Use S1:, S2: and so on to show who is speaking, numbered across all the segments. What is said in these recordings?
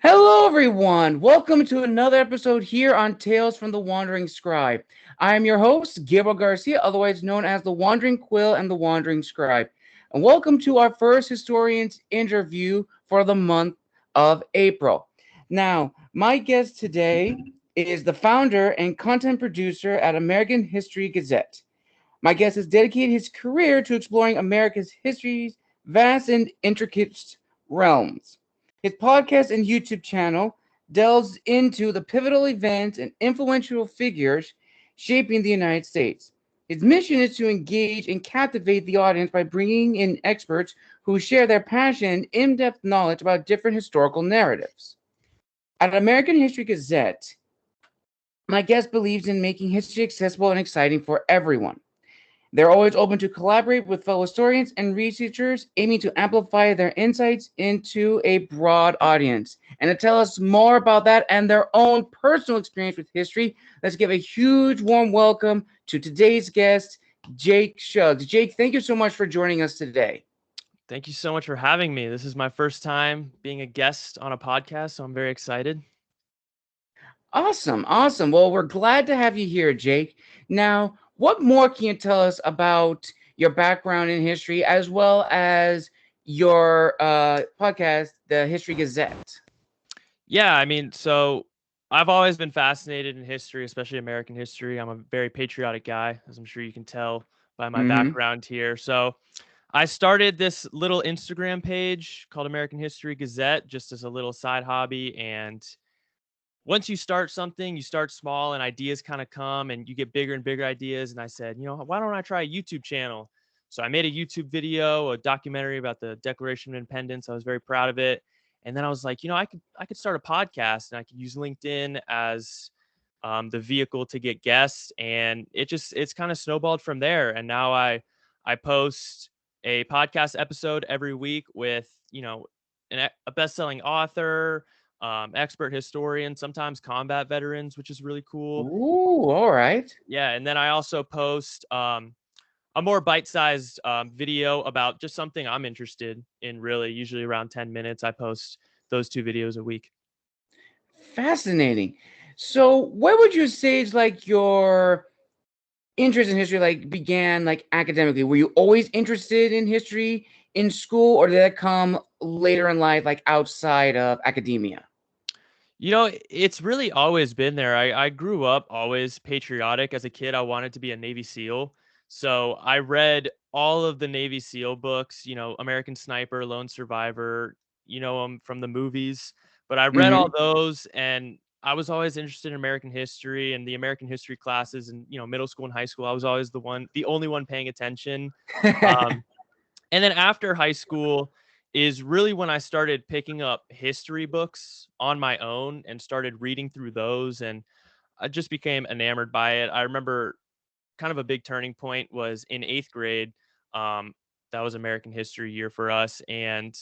S1: Hello, everyone. Welcome to another episode here on Tales from the Wandering Scribe. I am your host, Gabriel Garcia, otherwise known as the Wandering Quill and the Wandering Scribe. And welcome to our first historian's interview for the month of April. Now, my guest today is the founder and content producer at American History Gazette. My guest has dedicated his career to exploring America's history's vast and intricate realms. His podcast and YouTube channel delves into the pivotal events and influential figures shaping the United States. His mission is to engage and captivate the audience by bringing in experts who share their passion and in depth knowledge about different historical narratives. At American History Gazette, my guest believes in making history accessible and exciting for everyone. They're always open to collaborate with fellow historians and researchers, aiming to amplify their insights into a broad audience. And to tell us more about that and their own personal experience with history, let's give a huge warm welcome to today's guest, Jake Suggs. Jake, thank you so much for joining us today.
S2: Thank you so much for having me. This is my first time being a guest on a podcast, so I'm very excited.
S1: Awesome, awesome. Well, we're glad to have you here, Jake. Now, what more can you tell us about your background in history as well as your podcast, the History Gazette?
S2: So I've always been fascinated in history, especially American history. I'm a very patriotic guy, as I'm sure you can tell by my
S1: Mm-hmm.
S2: background here. So I started this little Instagram page called American History Gazette just as a little side hobby. And once you start something, you start small and ideas kind of come and you get bigger and bigger ideas. And I said, why don't I try a YouTube channel? So I made a YouTube video, a documentary about the Declaration of Independence. I was very proud of it. And then I was like, I could start a podcast and I could use LinkedIn as the vehicle to get guests. And it's kind of snowballed from there. And now I post a podcast episode every week with, a best-selling author, expert historians, sometimes combat veterans, which is really cool.
S1: Ooh, all right.
S2: Yeah, and then I also post a more bite-sized video about just something I'm interested in. Really, usually around 10 minutes. I post those two videos a week.
S1: Fascinating. So, where would you say is like your interest in history like began like academically? Were you always interested in history in school, or did that come later in life, like outside of academia?
S2: It's really always been there. I grew up always patriotic. As a kid, I wanted to be a Navy SEAL. So I read all of the Navy SEAL books, American Sniper, Lone Survivor, them from the movies. But I read all
S1: Mm-hmm.
S2: those and I was always interested in American history and the American history classes and, middle school and high school. I was always the only one paying attention. Um, and then after high school is really when I started picking up history books on my own and started reading through those. And I just became enamored by it. I remember kind of a big turning point was in eighth grade. Um, that was American History year for us. And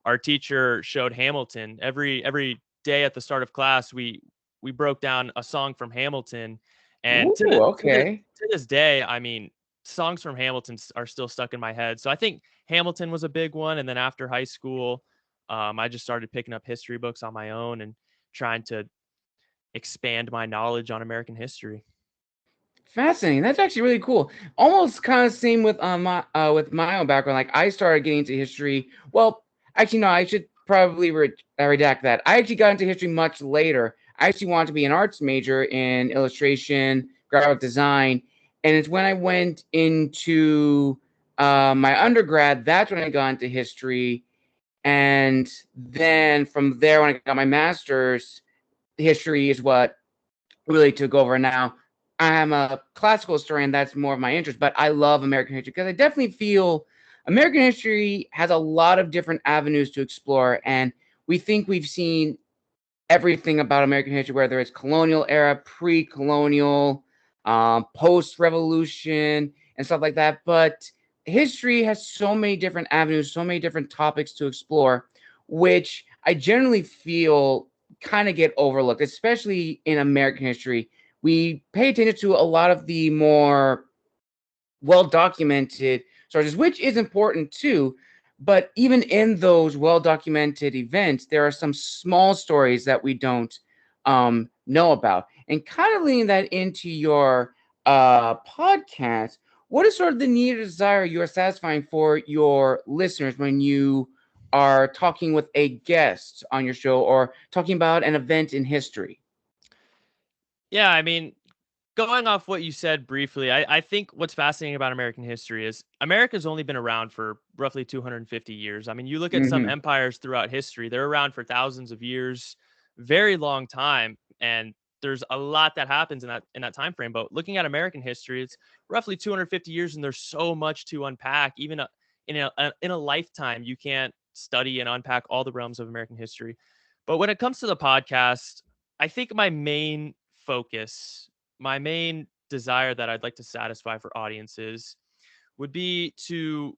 S2: our teacher showed Hamilton every day at the start of class. We broke down a song from Hamilton. And
S1: Ooh, okay.
S2: to this day, I mean, songs from Hamilton are still stuck in my head. So I think Hamilton was a big one. And then after high school, I just started picking up history books on my own and trying to expand my knowledge on American history.
S1: Fascinating. That's actually really cool. Almost kind of same with my own background. Like I started getting into history. Well, actually, no. I should probably redact that. I actually got into history much later. I actually wanted to be an arts major in illustration, graphic design, and it's when I went into my undergrad that's when I got into history, and then from there when I got my master's, history is what really took over. Now, I'm a classical historian. That's more of my interest, but I love American history because I definitely feel American history has a lot of different avenues to explore. And we think we've seen everything about American history, whether it's colonial era, pre colonial, post revolution, and stuff like that. But history has so many different avenues, so many different topics to explore, which I generally feel kind of get overlooked, especially in American history. We pay attention to a lot of the more well documented sources, which is important too. But even in those well-documented events, there are some small stories that we don't know about. And kind of leading that into your podcast, what is sort of the need or desire you are satisfying for your listeners when you are talking with a guest on your show or talking about an event in history?
S2: Yeah, I mean, going off what you said briefly, I think what's fascinating about American history is America's only been around for roughly 250 years. I mean, you look at some
S1: Hmm.
S2: empires throughout history, they're around for thousands of years, very long time, and there's a lot that happens in that time frame. But looking at American history, it's roughly 250 years, and there's so much to unpack. Even in a lifetime, you can't study and unpack all the realms of American history. But when it comes to the podcast, I think my main desire that I'd like to satisfy for audiences would be to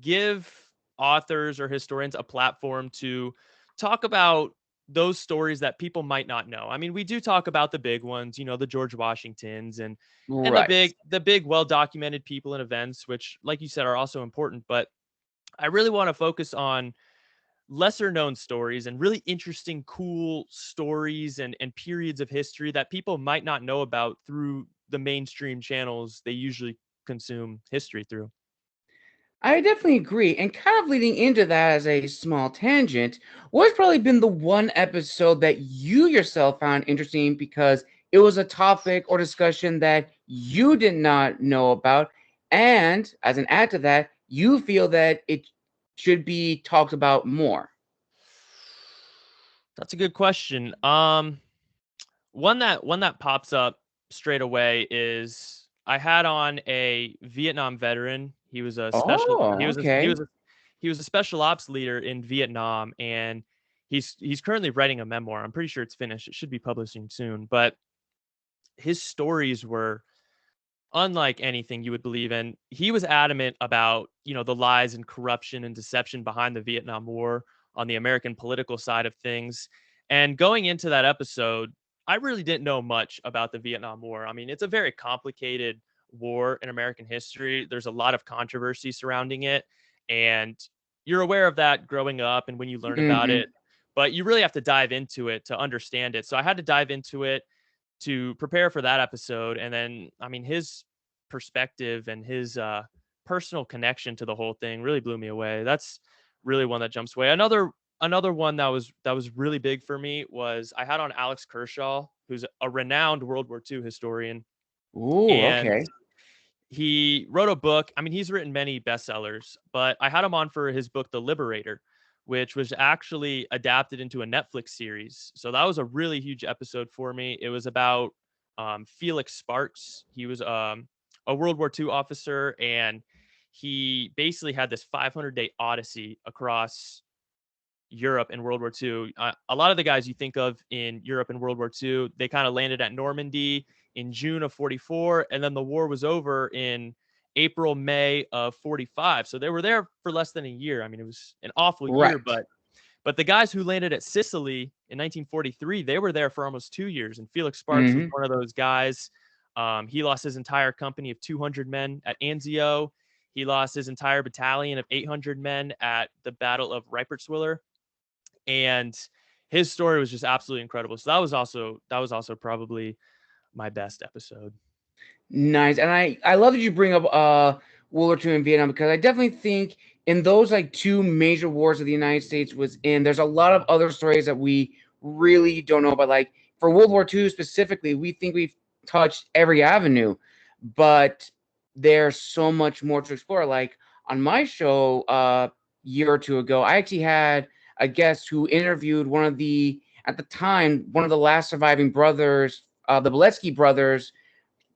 S2: give authors or historians a platform to talk about those stories that people might not know. I mean, we do talk about the big ones, the George Washingtons and
S1: Right.
S2: the big well documented people and events, which, like you said, are also important. But I really want to focus on lesser known stories and really interesting, cool stories and periods of history that people might not know about through the mainstream channels they usually consume history through.
S1: I definitely agree. And kind of leading into that as a small tangent, what's probably been the one episode that you yourself found interesting because it was a topic or discussion that you did not know about? And as an add to that, you feel that it should be talked about more.
S2: That's a good question. One that pops up straight away is I had on a Vietnam veteran. He was a special
S1: Oh, okay.
S2: he was a special ops leader in Vietnam, and he's currently writing a memoir. I'm pretty sure it's finished. It should be publishing soon, but his stories were unlike anything you would believe in. He was adamant about, the lies and corruption and deception behind the Vietnam War on the American political side of things. And going into that episode, I really didn't know much about the Vietnam War. I mean, it's a very complicated war in American history. There's a lot of controversy surrounding it, and you're aware of that growing up and when you learn about
S1: Hmm.
S2: it, but you really have to dive into it to understand it. So I had to dive into it to prepare for that episode. And then, I mean, his perspective and his personal connection to the whole thing really blew me away. That's really one that jumps away. Another one that was really big for me was I had on Alex Kershaw, who's a renowned World War II historian,
S1: Ooh,
S2: and
S1: okay.
S2: he wrote a book. I mean, he's written many bestsellers, but I had him on for his book, The Liberator, which was actually adapted into a Netflix series. So that was a really huge episode for me. It was about Felix Sparks. He was a World War II officer, and he basically had this 500-day odyssey across Europe in World War II. A lot of the guys you think of in Europe in World War II, they kind of landed at Normandy in June of 44, and then the war was over in April, May of 45. So they were there for less than a year. I mean, it was an awful year,
S1: Right.
S2: but the guys who landed at Sicily in 1943, they were there for almost 2 years, and Felix Sparks was
S1: Hmm.
S2: one of those guys. He lost his entire company of 200 men at Anzio. He lost his entire battalion of 800 men at the Battle of Reipertswiller, and his story was just absolutely incredible. So that was also probably my best episode.
S1: Nice. And I love that you bring up World War II in Vietnam because I definitely think in those like two major wars that the United States was in, there's a lot of other stories that we really don't know about. Like for World War II specifically, we think we've touched every avenue, but there's so much more to explore. Like on my show year or two ago, I actually had a guest who interviewed one of the at the time one of the last surviving brothers, the Beletsky brothers,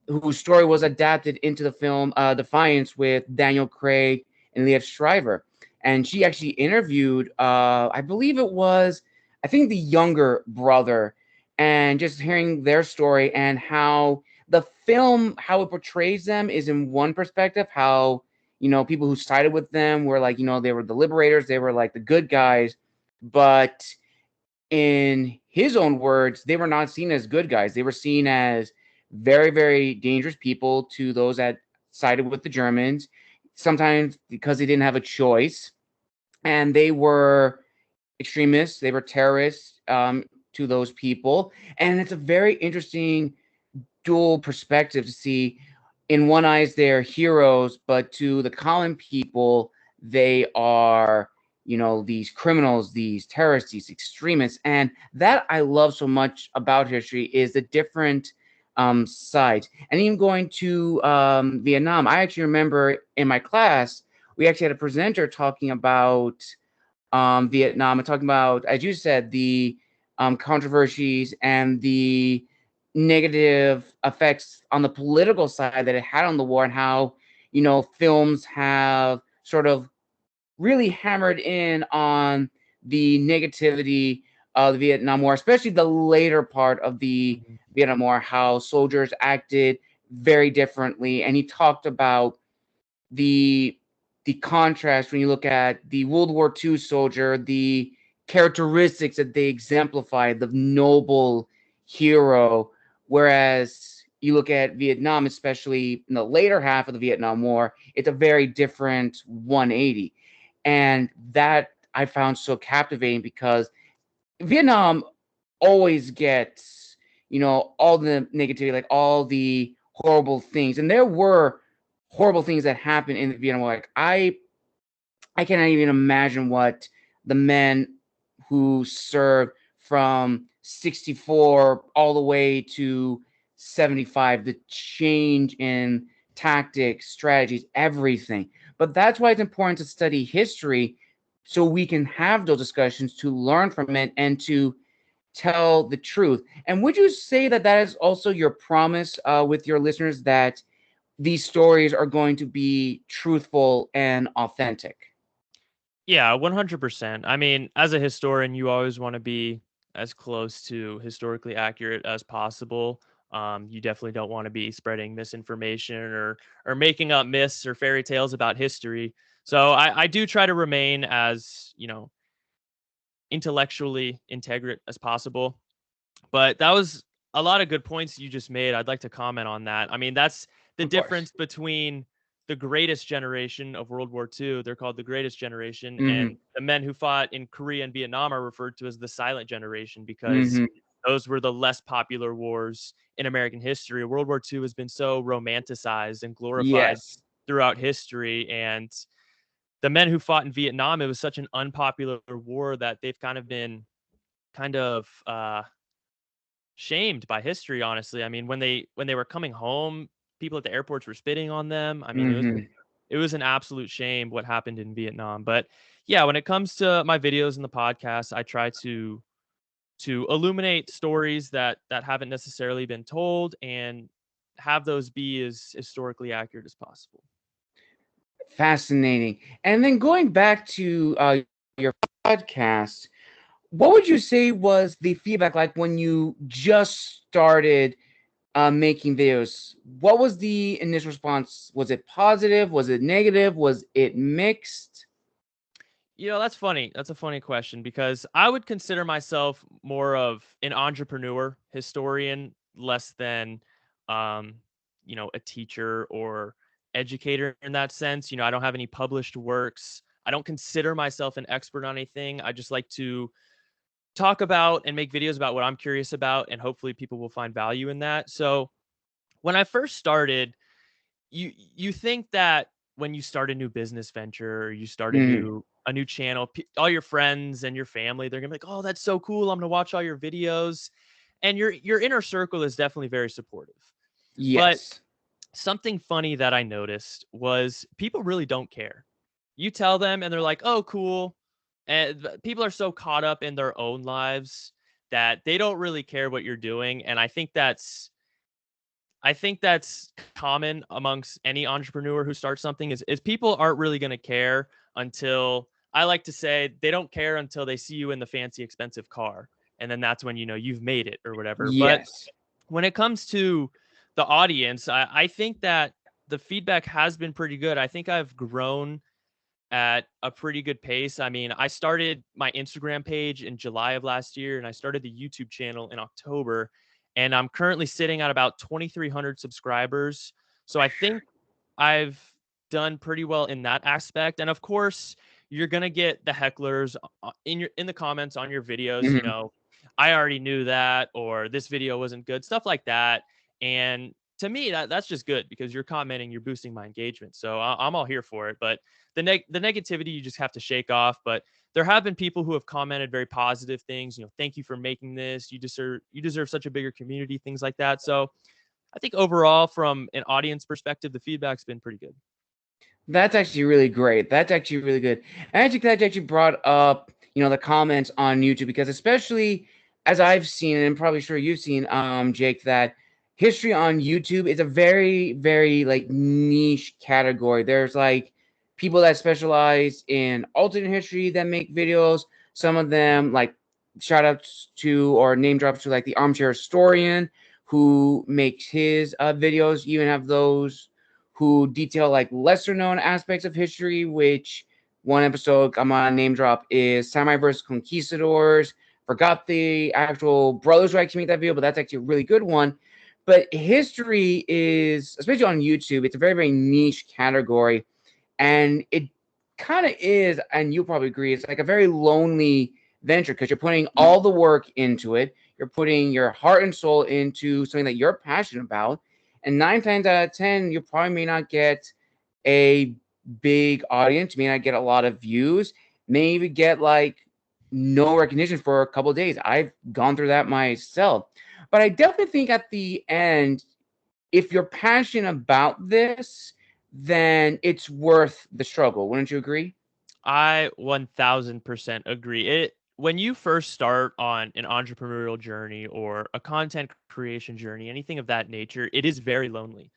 S1: whose story was adapted into the film Defiance with Daniel Craig and Liev Schreiber. And she actually interviewed, I believe it was, I think the younger brother, and just hearing their story and how the film, how it portrays them is in one perspective, how, people who sided with them were like, they were the liberators, they were like the good guys. But in his own words, they were not seen as good guys. They were seen as very, very dangerous people to those that sided with the Germans, sometimes because they didn't have a choice. and they were extremists, they were terrorists to those people. And it's a very interesting dual perspective to see. In one eyes, they're heroes, but to the common people, they are, these criminals, these terrorists, these extremists. And that I love so much about history is the different sides. And even going to Vietnam, I actually remember in my class, we actually had a presenter talking about Vietnam and talking about, as you said, the controversies and the negative effects on the political side that it had on the war, and how, films have sort of really hammered in on the negativity of the Vietnam War, especially the later part of the
S2: Mhm.
S1: Vietnam War, how soldiers acted very differently. And he talked about the contrast when you look at the World War II soldier, the characteristics that they exemplified, the noble hero, whereas you look at Vietnam, especially in the later half of the Vietnam War, it's a very different 180. And that I found so captivating, because Vietnam always gets, all the negativity, like all the horrible things. And there were horrible things that happened in the Vietnam War. Like I cannot even imagine what the men who served from 64 all the way to 75, the change in tactics, strategies, everything. But that's why it's important to study history, so we can have those discussions, to learn from it and to tell the truth. And would you say that that is also your promise with your listeners, that these stories are going to be truthful and authentic?
S2: Yeah, 100%. I mean, as a historian, you always want to be as close to historically accurate as possible. You definitely don't want to be spreading misinformation or making up myths or fairy tales about history. So I do try to remain as, intellectually integrate as possible. But that was a lot of good points you just made. I'd like to comment on that. I mean, that's the
S1: Of course.
S2: difference between the greatest generation of World War II. They're called the greatest generation,
S1: Mm-hmm.
S2: and the men who fought in Korea and Vietnam are referred to as the silent generation, because
S1: Mm-hmm.
S2: those were the less popular wars in American history. World War II has been so romanticized and glorified
S1: Yes.
S2: throughout history, and the men who fought in Vietnam, it was such an unpopular war that they've kind of been kind of shamed by history, honestly. I mean, when they were coming home, people at the airports were spitting on them. I mean,
S1: Mm-hmm.
S2: it was an absolute shame what happened in Vietnam. But yeah, when it comes to my videos and the podcast, I try to illuminate stories that haven't necessarily been told, and have those be as historically accurate as possible.
S1: Fascinating. And then going back to your podcast, what would you say was the feedback like when you just started making videos? What was the initial response? Was it positive? Was it negative? Was it mixed?
S2: That's funny. That's a funny question, because I would consider myself more of an entrepreneur, historian, less than, um, a teacher or educator in that sense. I don't have any published works. I don't consider myself an expert on anything. I just like to talk about and make videos about what I'm curious about, and hopefully people will find value in that. So when I first started, you think that when you start a new business venture, or you start
S1: Mm,
S2: a new channel, all your friends and your family, they're gonna be like, "Oh, that's so cool! I'm gonna watch all your videos," and your inner circle is definitely very supportive. But
S1: yes.
S2: something funny that I noticed was people really don't care. You tell them, and they're like, "Oh, cool," and people are so caught up in their own lives that they don't really care what you're doing, and I think that's common amongst any entrepreneur who starts something, is people aren't really going to care until, I like to say, they don't care until they see you in the fancy expensive car, and then that's when you've made it or whatever. But
S1: Yes.
S2: when it comes to the audience, I think that the feedback has been pretty good. I think I've grown at a pretty good pace. I mean, I started my Instagram page in July of last year, and I started the YouTube channel in October, and I'm currently sitting at about 2,300 subscribers. So I think I've done pretty well in that aspect. And of course, you're gonna get the hecklers in the comments on your videos. You
S1: Mhm.
S2: know, I already knew that, or this video wasn't good, stuff like that. And to me, that's just good because you're commenting, you're boosting my engagement. So I'm all here for it. But the negativity you just have to shake off. But there have been people who have commented very positive things. You know, thank you for making this. You deserve such a bigger community, things like that. So I think overall, from an audience perspective, the feedback's been pretty good.
S1: That's actually really great. That's actually really good. And actually glad you actually brought up, the comments on YouTube, because especially as I've seen, and I'm probably sure you've seen, Jake, that history on YouTube is a very, very like niche category. There's like people that specialize in alternate history that make videos. Some of them like shout outs to or name drops to like the armchair historian who makes his videos. You even have those who detail like lesser known aspects of history, which one episode I'm on name drop is Samurai versus Conquistadors. Forgot the actual brothers who actually made that video, but that's actually a really good one. But history is, especially on YouTube, it's a very, very niche category. And it kind of is, and you'll probably agree, it's like a very lonely venture because you're putting all the work into it. You're putting your heart and soul into something that you're passionate about. And 9 times out of 10, you probably may not get a big audience, you may not get a lot of views, maybe get like no recognition for a couple of days. I've gone through that myself. But I definitely think at the end, if you're passionate about this, then it's worth the struggle. Wouldn't you agree?
S2: I 1000% agree. When you first start on an entrepreneurial journey or a content creation journey, anything of that nature, it is very lonely.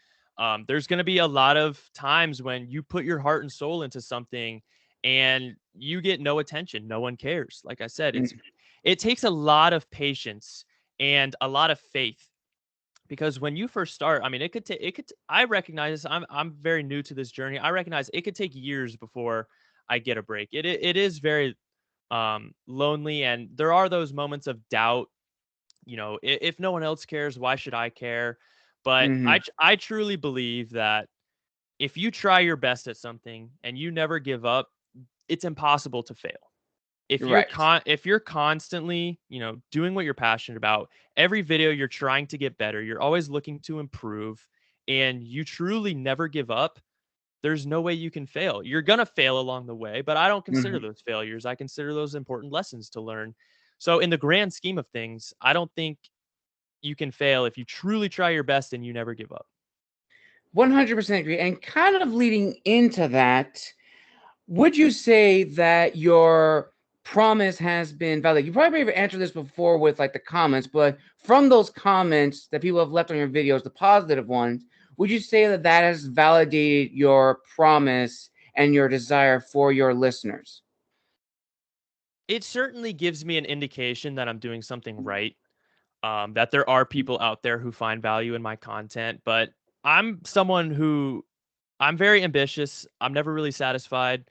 S2: There's going to be a lot of times when you put your heart and soul into something and you get no attention. No one cares. Like I said,
S1: Mm.
S2: it takes a lot of patience and a lot of faith because when you first start, I mean, I recognize this. I'm very new to this journey. I recognize it could take years before I get a break. It is very lonely, and there are those moments of doubt. You know, if no one else cares, why should I care? But
S1: Mhm.
S2: I truly believe that if you try your best at something and you never give up, it's impossible to fail.
S1: Right.
S2: If you're constantly, you know, doing what you're passionate about, every video you're trying to get better, you're always looking to improve, and you truly never give up, there's no way you can fail. You're going to fail along the way, but I don't consider
S1: Mhm.
S2: those failures. I consider those important lessons to learn. So in the grand scheme of things, I don't think you can fail if you truly try your best and you never give up.
S1: 100% agree. And kind of leading into that, would you say that your promise has been valid? You probably have answered this before with like the comments, but from those comments that people have left on your videos, the positive ones, would you say that that has validated your promise and your desire for your listeners?
S2: It certainly gives me an indication that I'm doing something right, that there are people out there who find value in my content, but I'm someone who I'm very ambitious. I'm never really satisfied.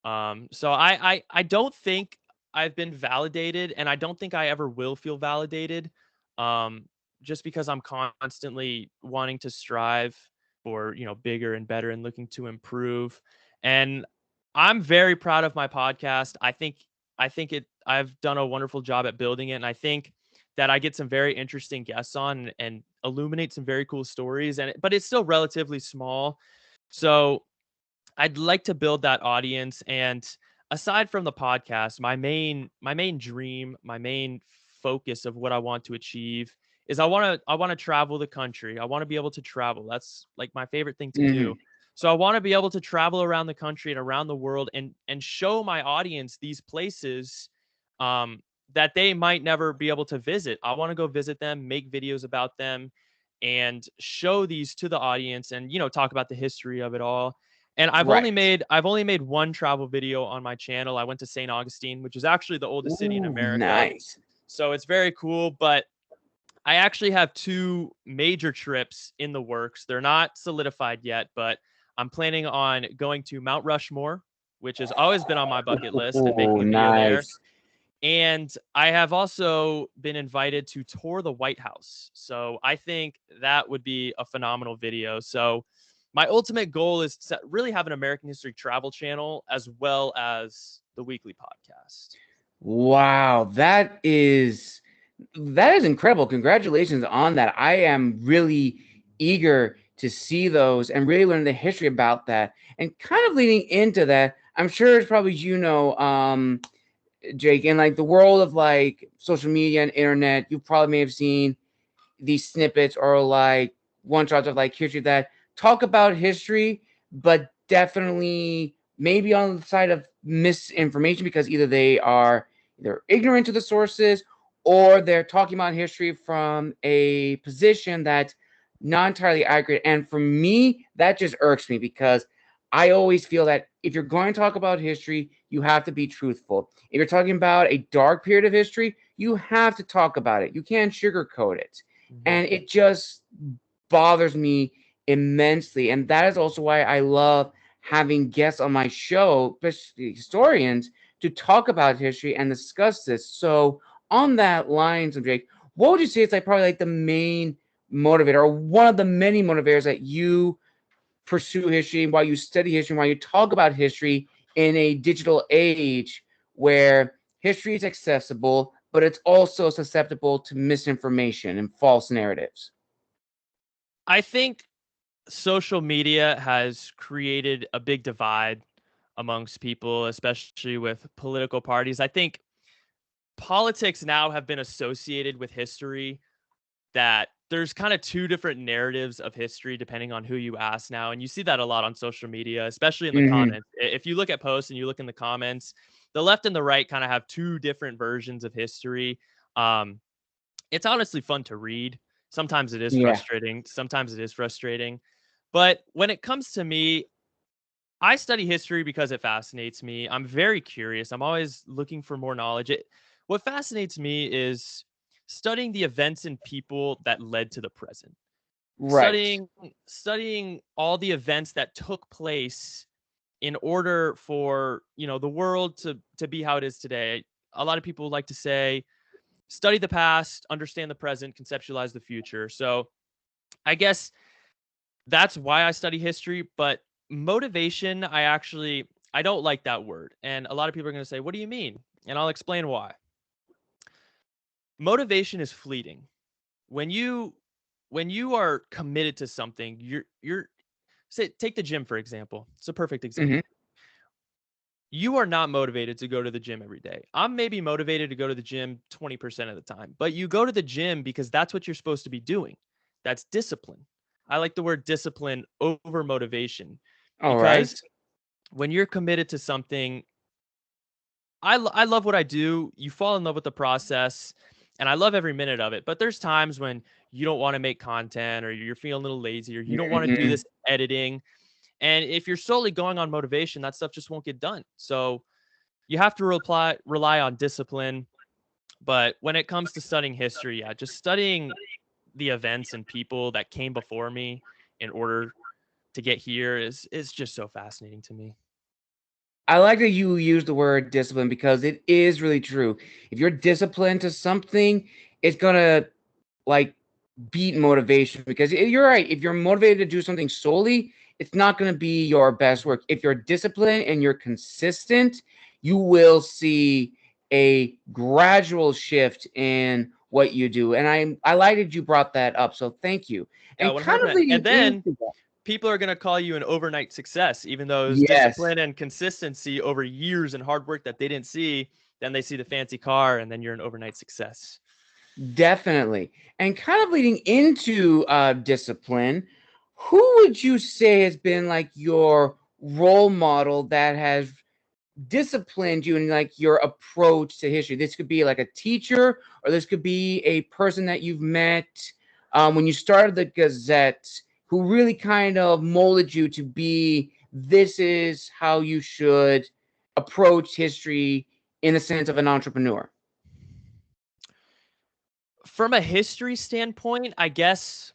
S2: So I don't think I've been validated, and I don't think I ever will feel validated. Um, just because I'm constantly wanting to strive for, you know, bigger and better and looking to improve. And I'm very proud of my podcast. I've done a wonderful job at building it, and I think that I get some very interesting guests on and illuminate some very cool stories. But it's still relatively small. So I'd like to build that audience. And aside from the podcast, my main dream, my main focus of what I want to achieve is I want to travel the country. I want to be able to travel. That's like my favorite thing to do.
S1: Mhm.
S2: So I want to be able to travel around the country and around the world and show my audience these places um that they might never be able to visit. I want to go visit them, make videos about them, and show these to the audience and, you know, talk about the history of it all. And
S1: Right.
S2: I've only made one travel video on my channel. I went to St. Augustine, which is actually the oldest city in
S1: Ooh,
S2: America.
S1: nice.
S2: So it's very cool, but I actually have two major trips in the works. They're not solidified yet, but I'm planning on going to Mount Rushmore, which has always been on my bucket list, and making
S1: Oh,
S2: a video there.
S1: nice.
S2: And I have also been invited to tour the White House. So I think that would be a phenomenal video. So my ultimate goal is to really have an American history travel channel as well as the weekly podcast.
S1: Wow, that is incredible. Congratulations on that. I am really eager to see those and really learn the history about that. And kind of leading into that, I'm sure it's probably Jake, in like the world of like social media and internet, you probably may have seen these snippets or like one shots of like history that talk about history, but definitely maybe on the side of misinformation because either they are either ignorant to the sources or they're talking about history from a position that's not entirely accurate. And for me, that just irks me because I always feel that if you're going to talk about history, you have to be truthful. If you're talking about a dark period of history, you have to talk about it. You can't sugarcoat it.
S2: Mm-hmm.
S1: And it just bothers me immensely. And that is also why I love having guests on my show, especially historians, to talk about history and discuss this. So, on that line, so Jake, what would you say is like probably like the main motivator or one of the many motivators that you pursue history, while you study history, while you talk about history in a digital age where history is accessible, but it's also susceptible to misinformation and false narratives?
S2: I think social media has created a big divide amongst people, especially with political parties. I think politics now have been associated with history, that there's kind of two different narratives of history depending on who you ask now. And you see that a lot on social media, especially in the
S1: Mm-hmm.
S2: comments. If you look at posts and you look in the comments, the left and the right kind of have two different versions of history. Um, it's honestly fun to read. Sometimes it is
S1: Yeah.
S2: frustrating. Sometimes it is frustrating. But when it comes to me, I study history because it fascinates me. I'm very curious. I'm always looking for more knowledge. What fascinates me is studying the events and people that led to the present.
S1: Right.
S2: Studying all the events that took place in order for, the world to be how it is today. A lot of people like to say, study the past, understand the present, conceptualize the future. So I guess that's why I study history, but motivation, I don't like that word. And a lot of people are going to say, "What do you mean?" And I'll explain why. Motivation is fleeting. When you when you are committed to something, you're say take the gym for example. It's a perfect
S1: Mm-hmm.
S2: example. You are not motivated to go to the gym every day. I'm maybe motivated to go to the gym 20% of the time, but you go to the gym because that's what you're supposed to be doing. That's discipline. I like the word discipline over motivation
S1: All right.
S2: because when you're committed to something, I love what I do. You fall in love with the process, and I love every minute of it. But there's times when you don't want to make content, or you're feeling a little lazy, or you don't want to do
S1: Mm-hmm.
S2: this editing. And if you're solely going on motivation, that stuff just won't get done. So you have to rely on discipline. But when it comes to studying history, yeah, just studying the events and people that came before me in order to get here is just so fascinating to me.
S1: I like that you use the word discipline because it is really true. If you're disciplined to something, it's gonna like beat motivation because you're right. If you're motivated to do something solely, it's not going to be your best work. If you're disciplined and you're consistent, you will see a gradual shift in what you do. And I like that you brought that up. So thank you.
S2: Yeah,
S1: And kind of
S2: 100%. And
S1: leading
S2: then
S1: into that.
S2: people are going to call you an overnight success, even though it was
S1: Yes,
S2: discipline and consistency over years and hard work that they didn't see. Then they see the fancy car, and then you're an overnight success.
S1: definitely. And kind of leading into discipline, who would you say has been like your role model that has disciplined you in like your approach to history? This could be like a teacher, or this could be a person that you've met when you started the Gazette, who really kind of molded you to be, this is how you should approach history in the sense of an entrepreneur.
S2: From a history standpoint, I guess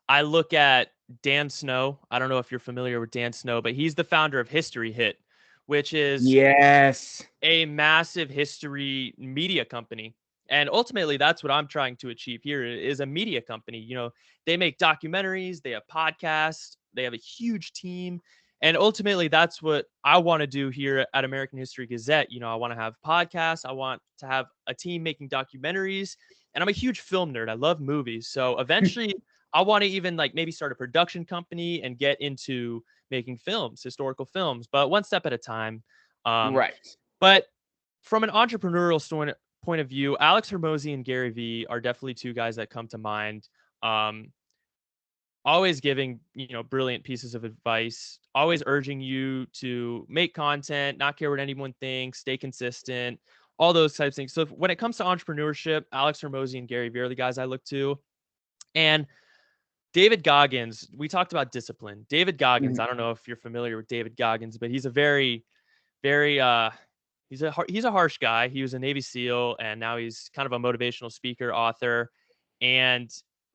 S2: I look at Dan Snow. I don't know if you're familiar with Dan Snow, but he's the founder of History Hit, which is
S1: Yes.
S2: a massive history media company. And ultimately, that's what I'm trying to achieve here is a media company. They make documentaries, they have podcasts, They have a huge team. And ultimately, that's what I want to do here at American History Gazette. I want to have podcasts. I want to have a team making documentaries. And I'm a huge film nerd. I love movies. So eventually, I want to even like maybe start a production company and get into making films, historical films, but one step at a time.
S1: Right.
S2: But from an entrepreneurial point of view, Alex Hermosi and Gary Vee are definitely two guys that come to mind. Um, Always giving, brilliant pieces of advice, always urging you to make content, not care what anyone thinks, stay consistent, all those types of things. So when it comes to entrepreneurship, Alex Hermosi and Gary Vee are the guys I look to. And David Goggins, we talked about discipline. David Goggins,
S1: Mhm.
S2: I don't know if you're familiar with David Goggins, but he's a very, very, he's a harsh guy. He was a Navy SEAL, and now he's kind of a motivational speaker, author. And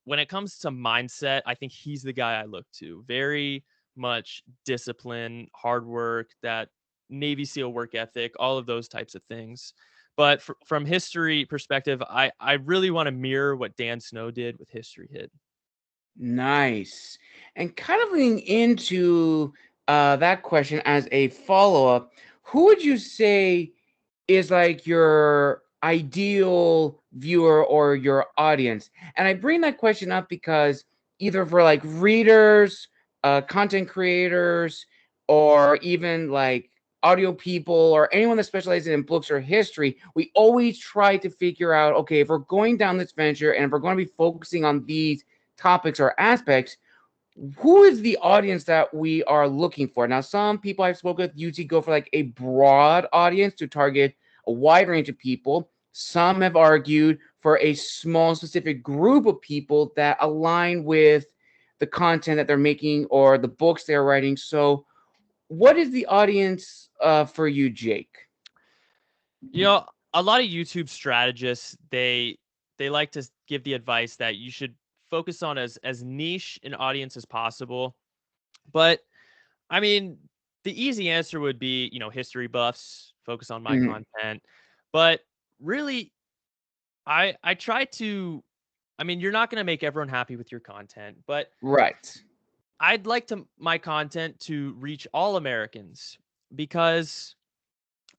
S2: when it comes to mindset, I think he's the guy I look to. Very much discipline, hard work, that Navy SEAL work ethic, all of those types of things. But from history perspective, I really want to mirror what Dan Snow did with History Hit.
S1: Nice. And kind of leading into that question as a follow-up, who would you say is like your ideal viewer or your audience? And I bring that question up because either for like readers, content creators, or even like audio people or anyone that specializes in books or history, we always try to figure out, okay, if we're going down this venture and if we're going to be focusing on these topics or aspects, who is the audience that we are looking for? Now, some people I've spoken with usually go for like a broad audience to target a wide range of people. Some have argued for a small specific group of people that align with the content that they're making or the books they're writing. So what is the audience for you, Jake?
S2: A lot of YouTube strategists, they like to give the advice that you should focus on as niche an audience as possible. But I mean, the easy answer would be, history buffs, focus on my
S1: Mhm.
S2: content. But really, I try to, I mean, you're not going to make everyone happy with your content, but
S1: Right.
S2: I'd like my content to reach all Americans, because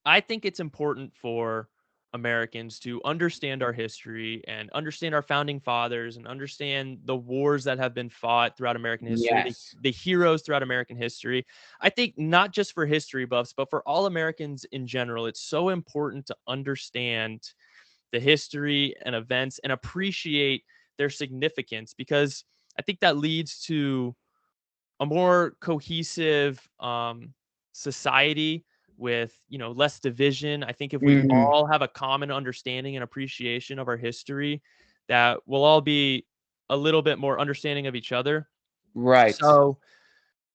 S2: I think it's important for Americans to understand our history and understand our founding fathers and understand the wars that have been fought throughout American history,
S1: Yes.
S2: the heroes throughout American history. I think not just for history buffs, but for all Americans in general, it's so important to understand the history and events and appreciate their significance, because I think that leads to a more cohesive society with less division. I think if we
S1: Mhm.
S2: all have a common understanding and appreciation of our history, that we'll all be a little bit more understanding of each other.
S1: Right.
S2: So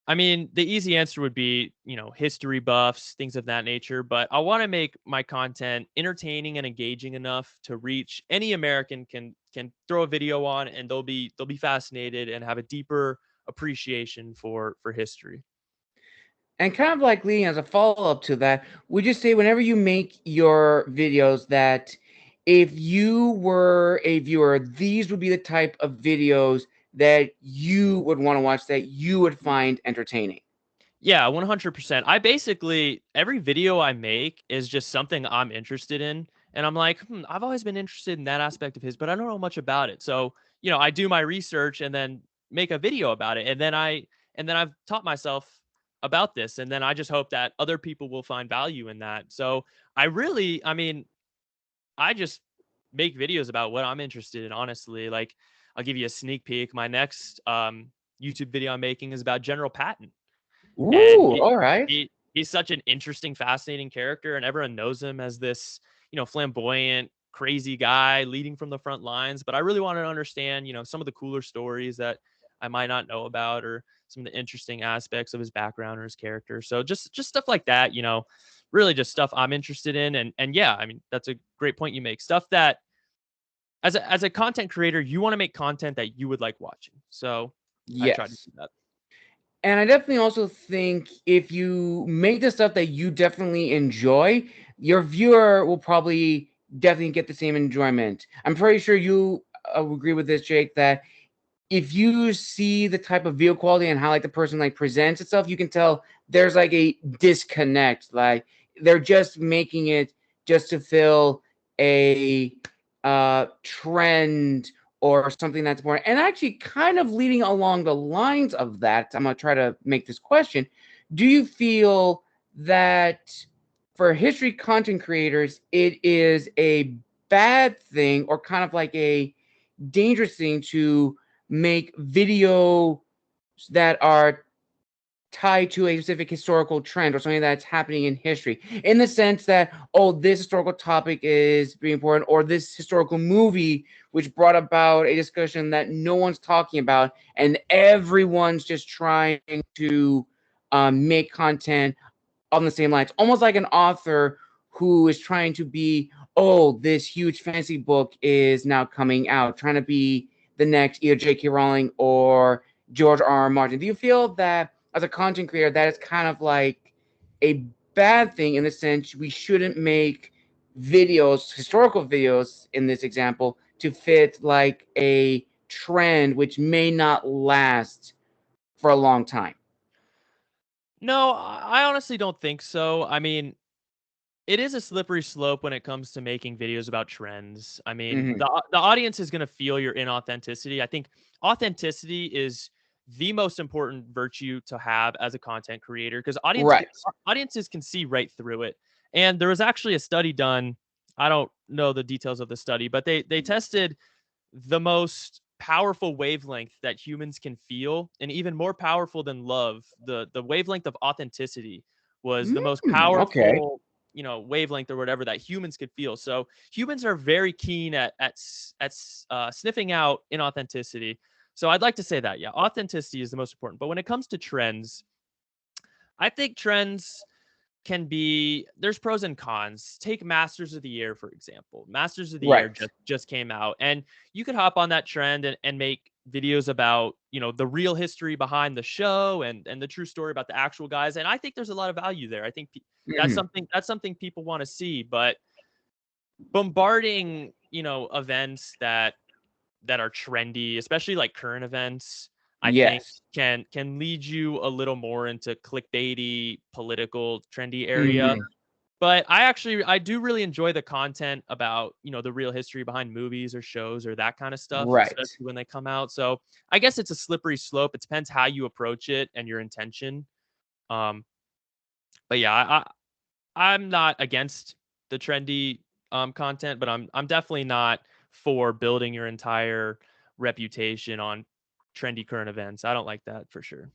S2: I mean, the easy answer would be, history buffs, things of that nature. But I want to make my content entertaining and engaging enough to reach any American can throw a video on, and they'll be fascinated and have a deeper appreciation for history.
S1: And kind of like leading as a follow up to that, would you say whenever you make your videos that if you were a viewer, these would be the type of videos that you would want to watch, that you would find entertaining?
S2: Yeah, 100%. I basically, every video I make is just something I'm interested in. And I'm like, I've always been interested in that aspect of his, but I don't know much about it. So, I do my research and then make a video about it. And then I've taught myself about this. And then I just hope that other people will find value in that. So I mean, I just make videos about what I'm interested in, honestly. Like, I'll give you a sneak peek. My next YouTube video I'm making is about General Patton. And
S1: Ooh, all right.
S2: he's such an interesting, fascinating character, and everyone knows him as this, flamboyant, crazy guy leading from the front lines. But I really want to understand, some of the cooler stories that I might not know about, or some of the interesting aspects of his background or his character. So just stuff like that, really just stuff I'm interested in. And yeah, I mean, that's a great point you make. Stuff that as a content creator, you want to make content that you would like watching. So I try to
S1: Yes.
S2: do that.
S1: And I definitely also think if you make the stuff that you definitely enjoy, your viewer will probably definitely get the same enjoyment. I'm pretty sure you agree with this, Jake, that if you see the type of video quality and how like the person like presents itself, you can tell there's like a disconnect. Like they're just making it just to fill a trend or something that's important. And actually, kind of leading along the lines of that, I'm gonna try to make this question: do you feel that for history content creators, it is a bad thing or kind of like a dangerous thing to make videos that are tied to a specific historical trend or something that's happening in history, in the sense that, oh, this historical topic is being important, or this historical movie which brought about a discussion that no one's talking about, and everyone's just trying to make content on the same lines, almost like an author who is trying to be, oh, this huge fantasy book is now coming out, trying to be the next either J.K. Rowling or George R.R. Martin. Do you feel that as a content creator, that is kind of like a bad thing in the sense we shouldn't make videos, historical videos in this example, to fit like a trend which may not last for a long time?
S2: No, I honestly don't think so. I mean, it is a slippery slope when it comes to making videos about trends. I mean,
S1: Mm-hmm.
S2: the audience is going to feel your inauthenticity. I think authenticity is the most important virtue to have as a content creator, because
S1: Right.
S2: audiences can see right through it. And there was actually a study done. I don't know the details of the study, but they tested the most powerful wavelength that humans can feel, and even more powerful than love, the wavelength of authenticity was the most
S1: Okay.
S2: powerful, wavelength or whatever that humans could feel. So humans are very keen at sniffing out inauthenticity. So I'd like to say that, yeah, authenticity is the most important. But when it comes to trends, I think trends can be, there's pros and cons. Take Masters of the Year, for example. Masters of the Year
S1: Right.
S2: just came out, and you could hop on that trend and make videos about, the real history behind the show, and the true story about the actual guys. And I think there's a lot of value there. I think
S1: Mhm.
S2: that's something people want to see. But bombarding, events that are trendy, especially like current events, I think
S1: Yes.
S2: can lead you a little more into clickbaity, political, trendy area.
S1: Mhm.
S2: But I do really enjoy the content about, the real history behind movies or shows or that kind of stuff,
S1: Right.
S2: especially when they come out. So I guess it's a slippery slope. It depends how you approach it and your intention. Um, but yeah, I'm not against the trendy content, but I'm definitely not for building your entire reputation on trendy current events. I don't like that for sure.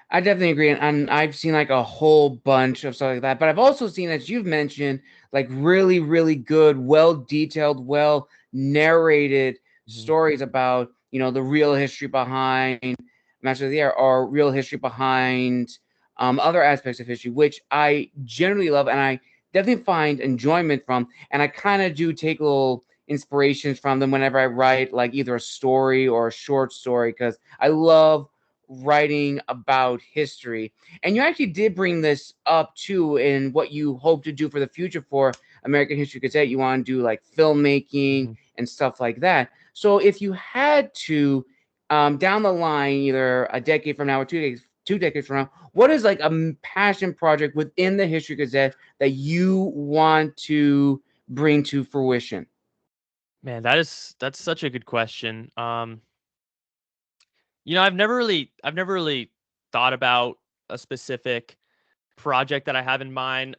S1: I definitely agree, and I've seen like a whole bunch of stuff like that. But I've also seen, as you've mentioned, like really, really good, well detailed, well narrated
S2: Mhm.
S1: stories about the real history behind Master of the Air or real history behind other aspects of history, which I generally love, and I definitely find enjoyment from. And I kind of do take little inspirations from them whenever I write like either a story or a short story, because I love writing about history. And you actually did bring this up too in what you hope to do for the future for American History Gazette. You want to do like filmmaking
S2: Mhm.
S1: and stuff like that. So if you had to, down the line, either a decade from now or 2 decades from now, what is like a passion project within the History Gazette that you want to bring to fruition?
S2: Man, that's such a good question. I've never really thought about a specific project that I have in mind.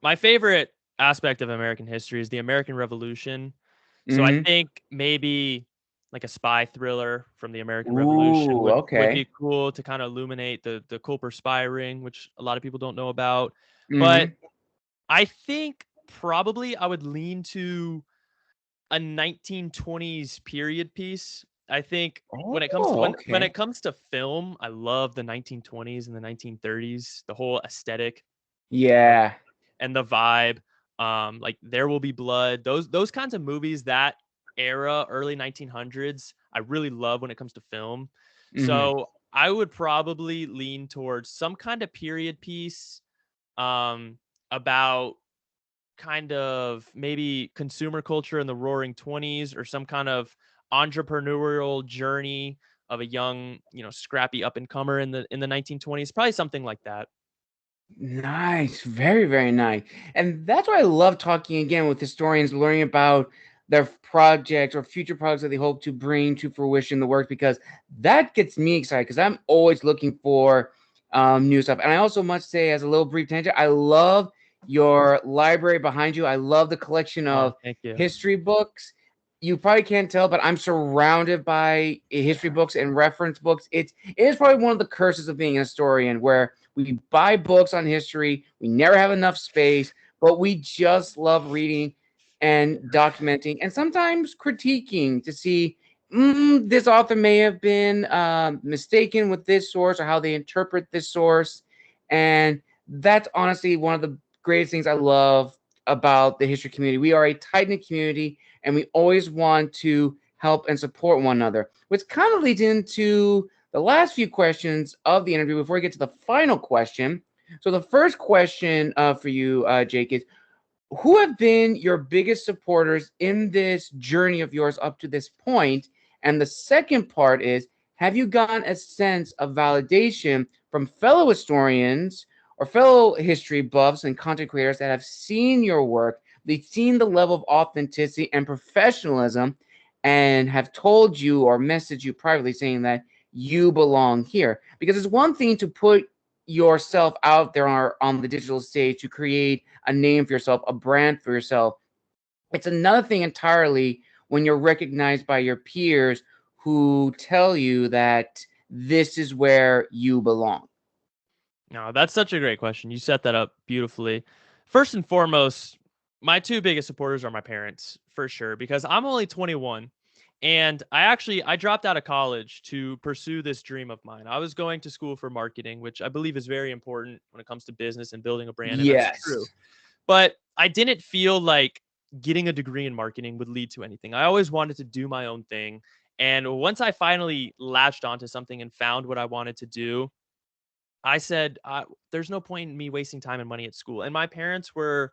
S2: My favorite aspect of American history is the American Revolution. So I
S1: Mm-hmm.
S2: think maybe like a spy thriller from the American Revolution
S1: Ooh,
S2: would be
S1: okay.
S2: cool to kind of illuminate the Culper spy ring, which a lot of people don't know about. But
S1: Mm-hmm.
S2: I think probably I would lean to a 1920s period piece. I think when it comes to
S1: Oh,
S2: when
S1: okay.
S2: it comes to film, I love the 1920s and the 1930s, the whole aesthetic and
S1: Yeah.
S2: the vibe. Like There Will Be Blood, those kinds of movies, that era, early 1900s, I really love when it comes to film.
S1: Mm-hmm.
S2: So I would probably lean towards some kind of period piece, um, about kind of maybe consumer culture in the roaring 20s, or some kind of entrepreneurial journey of a young, scrappy up and comer in the 1920s, probably something like that.
S1: Nice, very, very nice. And that's why I love talking again with historians, learning about their projects or future projects that they hope to bring to fruition the work, because that gets me excited because I'm always looking for new stuff. And I also must say, as a little brief tangent, I love your library behind you. I love the collection
S2: Oh,
S1: of
S2: thank you.
S1: history books. You probably can't tell, but I'm surrounded by history books and reference books. It is probably one of the curses of being a historian, where we buy books on history, we never have enough space, but we just love reading and documenting and sometimes critiquing to see this author may have been mistaken with this source or how they interpret this source. And that's honestly one of the greatest things I love about the history community. We are a tight-knit community, and we always want to help and support one another, which kind of leads into the last few questions of the interview before we get to the final question. So the first question for you, Jake, is who have been your biggest supporters in this journey of yours up to this point? And the second part is, have you gotten a sense of validation from fellow historians or fellow history buffs and content creators that have seen your work, they've seen the level of authenticity and professionalism, and have told you or messaged you privately saying that you belong here? Because it's one thing to put yourself out there on the digital stage to create a name for yourself, a brand for yourself. It's another thing entirely when you're recognized by your peers who tell you that this is where you belong.
S2: No, that's such a great question. You set that up beautifully. First and foremost, my two biggest supporters are my parents, for sure, because I'm only 21 and I dropped out of college to pursue this dream of mine. I was going to school for marketing, which I believe is very important when it comes to business and building a brand, and that's true.
S1: Yes.
S2: But I didn't feel like getting a degree in marketing would lead to anything. I always wanted to do my own thing. And once I finally latched onto something and found what I wanted to do, I said, there's no point in me wasting time and money at school. And my parents were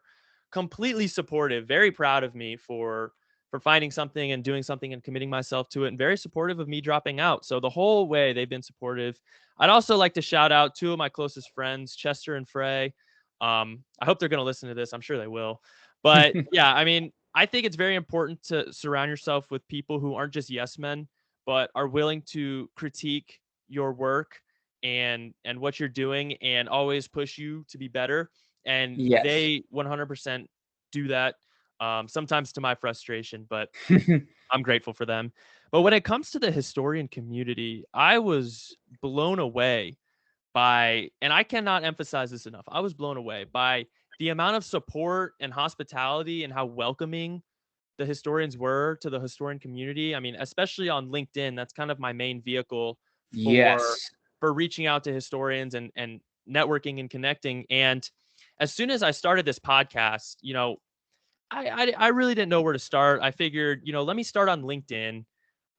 S2: completely supportive, very proud of me for finding something and doing something and committing myself to it, and very supportive of me dropping out. So the whole way they've been supportive. I'd also like to shout out two of my closest friends, Chester and Frey. I hope they're going to listen to this. I'm sure they will. But yeah, I mean, I think it's very important to surround yourself with people who aren't just yes men, but are willing to critique your work and what you're doing and always push you to be better. And
S1: Yes.
S2: they 100% do that, sometimes to my frustration, but I'm grateful for them. But when it comes to the historian community, I was blown away by, and I cannot emphasize this enough, I was blown away by the amount of support and hospitality and how welcoming the historians were to the historian community. I mean, especially on LinkedIn, that's kind of my main vehicle for
S1: Yes.
S2: for reaching out to historians and networking and connecting. And as soon as I started this podcast, I really didn't know where to start. I figured, let me start on LinkedIn.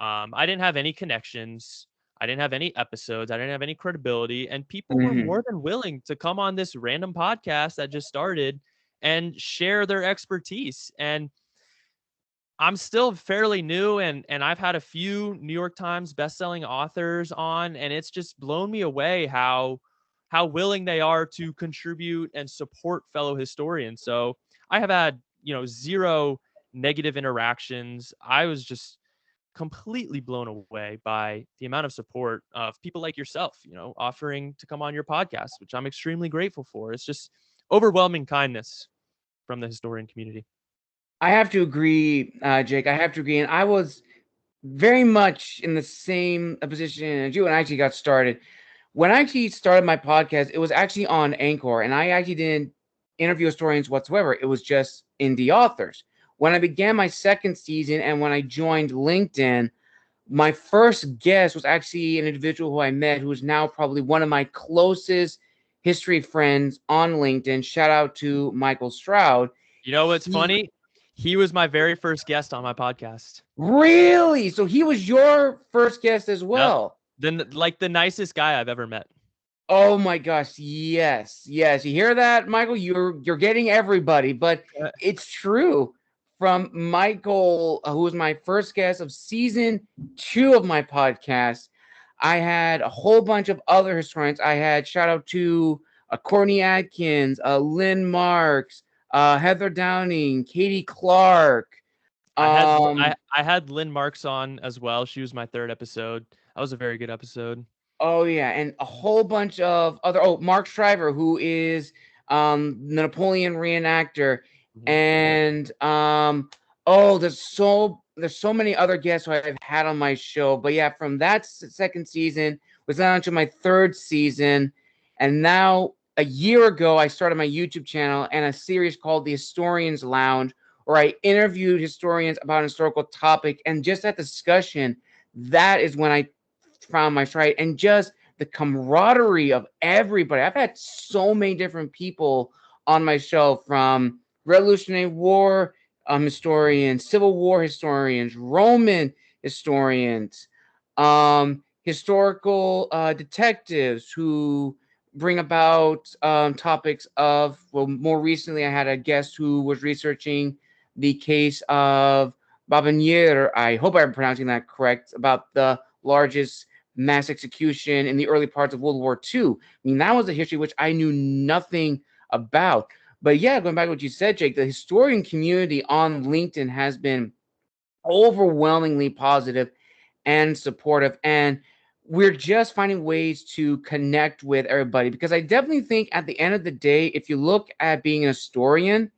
S2: I didn't have any connections. I didn't have any episodes. I didn't have any credibility. And people were
S1: Mhm.
S2: more than willing to come on this random podcast that just started and share their expertise. And I'm still fairly new, and I've had a few New York Times bestselling authors on, and it's just blown me away how willing they are to contribute and support fellow historians. So I have had, zero negative interactions. I was just completely blown away by the amount of support of people like yourself, offering to come on your podcast, which I'm extremely grateful for. It's just overwhelming kindness from the historian community.
S1: I have to agree, Jake. I have to agree. And I was very much in the same position as you when I actually got started. When I actually started my podcast, it was actually on Anchor, and I actually didn't interview historians whatsoever. It was just indie authors. When I began my second season and when I joined LinkedIn, my first guest was actually an individual who I met who is now probably one of my closest history friends on LinkedIn. Shout out to Michael Stroud.
S2: You know what's
S1: He
S2: funny? He was my very first guest on my podcast.
S1: really, so he was your first guest as
S2: Yep.
S1: well.
S2: Then like the nicest guy I've ever met.
S1: Oh my gosh, yes. Yes. You hear that, Michael? You're getting everybody, but
S2: Uh,
S1: it's true. from Michael, who was my first guest of season 2 of my podcast. I had a whole bunch of other historians. I had shout out to Courtney Atkins, Lynn Marks, Heather Downing, Katie Clark.
S2: I had Lynn Marks on as well. She was my third episode. That was a very good episode.
S1: Oh yeah, and a whole bunch of other. Oh, Mark Shriver, who is the Napoleon reenactor,
S2: Mhm.
S1: and oh, there's so many other guests who I've had on my show. But yeah, from that second season was on to my third season, and now a year ago I started my YouTube channel and a series called The Historians Lounge, where I interviewed historians about a historical topic, and just that discussion, that is when I found my stride, and just the camaraderie of everybody. I've had so many different people on my show, from Revolutionary War historians, Civil War historians, Roman historians, historical detectives who bring about topics of, well, more recently I had a guest who was researching the case of Babanier. I hope I'm pronouncing that correct, about the largest mass execution in the early parts of World War II. I mean, that was a history which I knew nothing about. But yeah, going back to what you said, Jake, the historian community on LinkedIn has been overwhelmingly positive and supportive. And we're just finding ways to connect with everybody, because I definitely think at the end of the day, if you look at being a historian,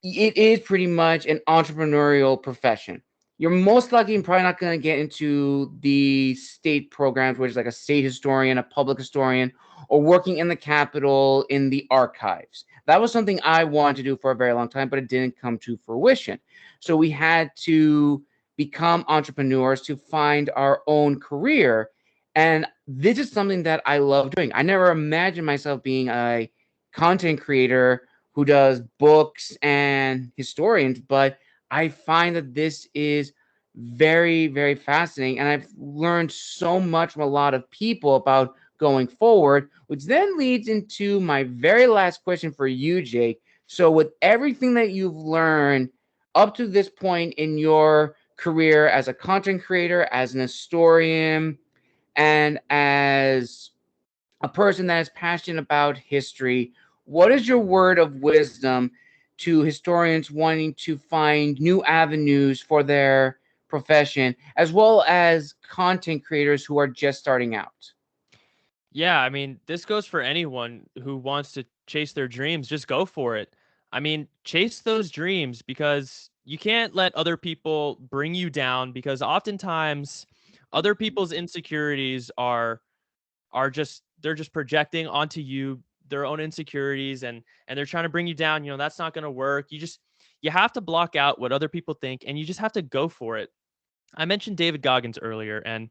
S1: it is pretty much an entrepreneurial profession. You're most likely probably not going to get into the state programs, which is like a state historian, a public historian, or working in the Capitol in the archives. That was something I wanted to do for a very long time, but it didn't come to fruition. So we had to become entrepreneurs to find our own career. And this is something that I love doing. I never imagined myself being a content creator who does books and historians, but I find that this is very, very fascinating. And I've learned so much from a lot of people about going forward, which then leads into my very last question for you, Jake. So, with everything that you've learned up to this point in your career as a content creator, as an historian, and as a person that is passionate about history, what is your word of wisdom to historians wanting to find new avenues for their profession, as well as content creators who are just starting out?
S2: Yeah, I mean, this goes for anyone who wants to chase their dreams. Just go for it. I mean, chase those dreams, because you can't let other people bring you down, because oftentimes other people's insecurities are just, they're just projecting onto you their own insecurities, and they're trying to bring you down. That's not going to work. You have to block out what other people think, and you just have to go for it. I mentioned David Goggins earlier, and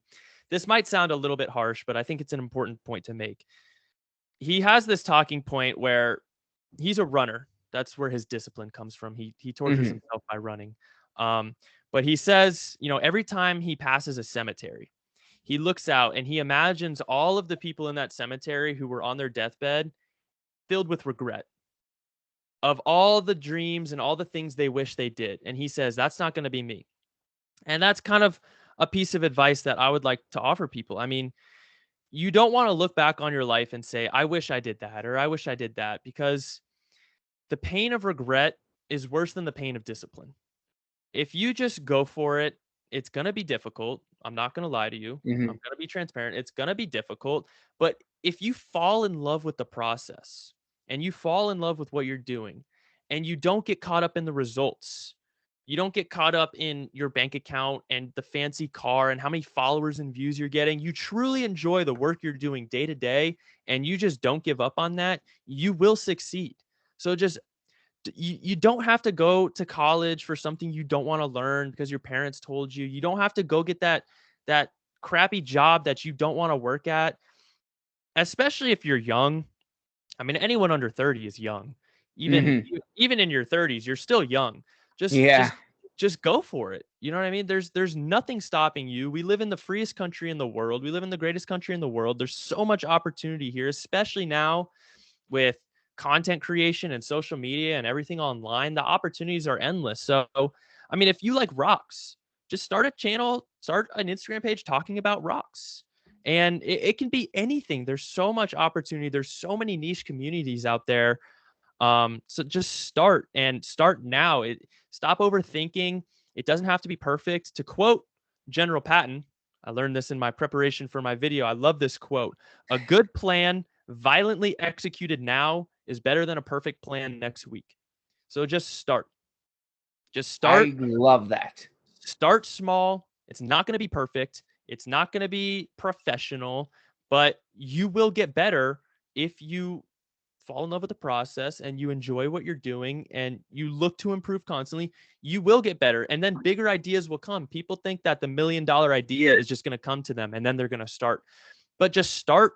S2: this might sound a little bit harsh, but I think it's an important point to make. He has this talking point where he's a runner. That's where his discipline comes from. He tortures
S1: Mm-hmm.
S2: himself by running. Um, but he says, every time he passes a cemetery, he looks out and he imagines all of the people in that cemetery who were on their deathbed filled with regret of all the dreams and all the things they wish they did. And he says, that's not going to be me. And that's kind of a piece of advice that I would like to offer people. I mean, you don't want to look back on your life and say, I wish I did that, or I wish I did that, because the pain of regret is worse than the pain of discipline. If you just go for it, it's going to be difficult. I'm not going to lie to you. I'm
S1: Mm-hmm.
S2: going to be transparent. It's going to be difficult. But if you fall in love with the process and you fall in love with what you're doing, and you don't get caught up in the results, you don't get caught up in your bank account and the fancy car and how many followers and views you're getting, you truly enjoy the work you're doing day to day, and you just don't give up on that, you will succeed. So just, you don't have to go to college for something you don't want to learn because your parents told you. You don't have to go get that crappy job that you don't want to work at, especially if you're young. I mean, anyone under 30 is young. Even
S1: Mm-hmm.
S2: even in your 30s, you're still young. Just
S1: Yeah.
S2: just just go for it. You know what I mean? There's nothing stopping you. We live in the freest country in the world. We live in the greatest country in the world. There's so much opportunity here, especially now with content creation and social media and everything online, the opportunities are endless. So, I mean, if you like rocks, just start a channel, start an Instagram page talking about rocks. And it can be anything. There's so much opportunity. There's so many niche communities out there. So just start and start now. Stop overthinking. It doesn't have to be perfect. To quote General Patton, I learned this in my preparation for my video. I love this quote. A good plan violently executed now is better than a perfect plan next week. So just start. Just start.
S1: I love that.
S2: Start small. It's not going to be perfect. It's not going to be professional, but you will get better if you fall in love with the process and you enjoy what you're doing and you look to improve constantly. You will get better, and then bigger ideas will come. People think that the $1 million idea is just going to come to them and then they're going to start. But just start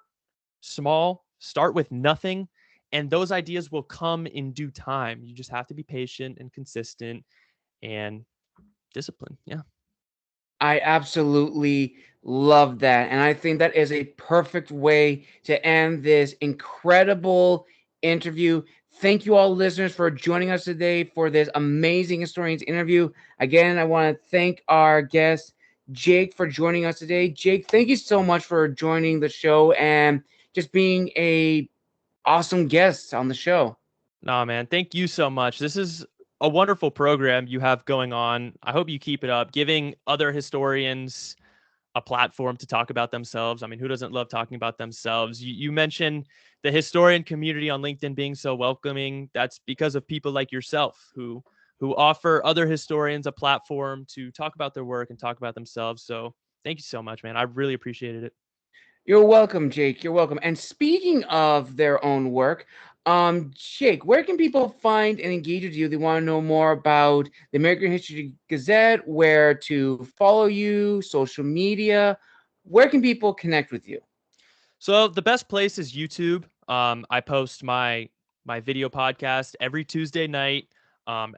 S2: small, start with nothing, and those ideas will come in due time. You just have to be patient and consistent and disciplined. Yeah.
S1: I absolutely love that. And I think that is a perfect way to end this incredible interview. Thank you all listeners for joining us today for this amazing historians interview. Again, I want to thank our guest, Jake, for joining us today. Jake, thank you so much for joining the show and just being a awesome guest on the show.
S2: No, man. Thank you so much. This is a wonderful program you have going on. I hope you keep it up, giving other historians a platform to talk about themselves. I mean, who doesn't love talking about themselves? You mentioned the historian community on LinkedIn being so welcoming. That's because of people like yourself who offer other historians a platform to talk about their work and talk about themselves. So thank you so much, man. I really appreciated it.
S1: You're welcome, Jake. You're welcome. And speaking of their own work, Jake, where can people find and engage with you? They want to know more about the American History Gazette, where to follow you, social media. Where can people connect with you?
S2: So the best place is YouTube. I post my video podcast every Tuesday night,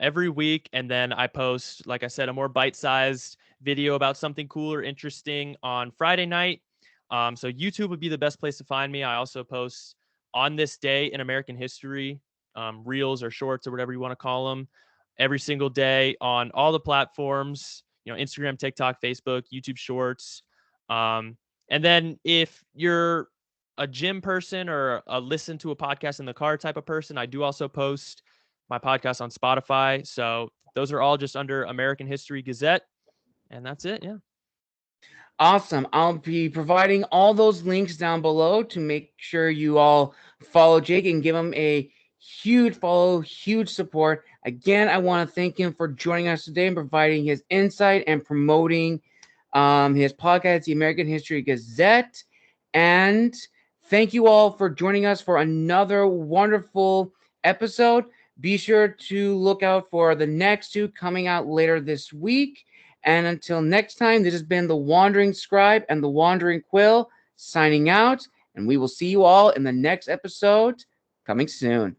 S2: every week, and then I post, like I said, a more bite-sized video about something cool or interesting on Friday night. So YouTube would be the best place to find me. I also post on this day in American history, reels or shorts or whatever you want to call them, every single day on all the platforms. Instagram, TikTok, Facebook, YouTube Shorts. And then if you're a gym person or a listen to a podcast in the car type of person, I do also post my podcast on Spotify. So those are all just under American History Gazette. And that's it. Yeah.
S1: Awesome. I'll be providing all those links down below to make sure you all follow Jake and give him a huge follow, huge support. Again, I want to thank him for joining us today and providing his insight and promoting his podcast, the American History Gazette. And thank you all for joining us for another wonderful episode. Be sure to look out for the next two coming out later this week. And until next time, this has been the Wandering Scribe and the Wandering Quill signing out. And we will see you all in the next episode coming soon.